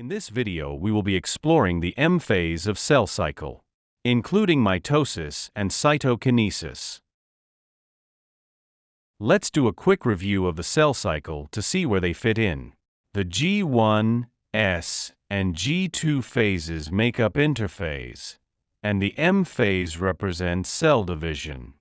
In this video, we will be exploring the M phase of cell cycle, including mitosis and cytokinesis. Let's do a quick review of the cell cycle to see where they fit in. The G1, S, and G2 phases make up interphase, and the M phase represents cell division.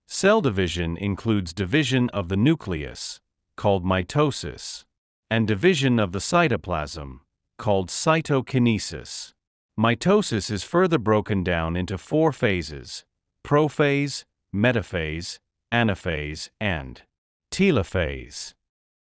Cell division includes division of the nucleus, called mitosis, and division of the cytoplasm, called cytokinesis. Mitosis is further broken down into four phases: prophase, metaphase, anaphase, and telophase.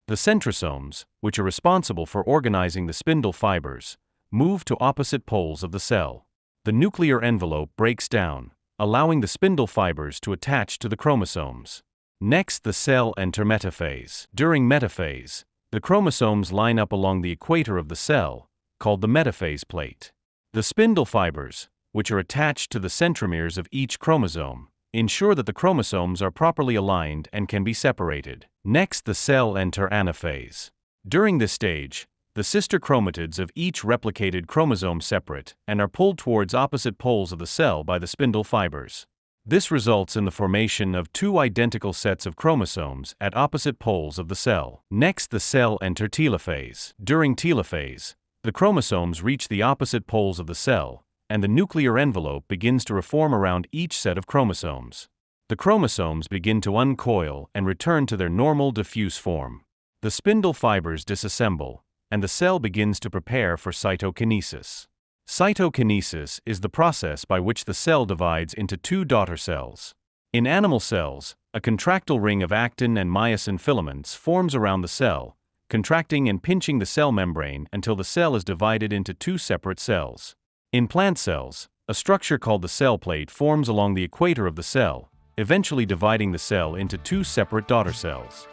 The centrosomes, which are responsible for organizing the spindle fibers, move to opposite poles of the cell. The nuclear envelope breaks down, allowing the spindle fibers to attach to the chromosomes. Next, the cell enters metaphase. During metaphase, the chromosomes line up along the equator of the cell, called the metaphase plate. The spindle fibers, which are attached to the centromeres of each chromosome, ensure that the chromosomes are properly aligned and can be separated. Next, the cell enters anaphase. During this stage, the sister chromatids of each replicated chromosome separate and are pulled towards opposite poles of the cell by the spindle fibers. This results in the formation of two identical sets of chromosomes at opposite poles of the cell. Next, the cell enters telophase. During telophase, the chromosomes reach the opposite poles of the cell, and the nuclear envelope begins to reform around each set of chromosomes. The chromosomes begin to uncoil and return to their normal diffuse form. The spindle fibers disassemble, and the cell begins to prepare for cytokinesis. Cytokinesis is the process by which the cell divides into two daughter cells. In animal cells, a contractile ring of actin and myosin filaments forms around the cell, contracting and pinching the cell membrane until the cell is divided into two separate cells. In plant cells, a structure called the cell plate forms along the equator of the cell, eventually dividing the cell into two separate daughter cells.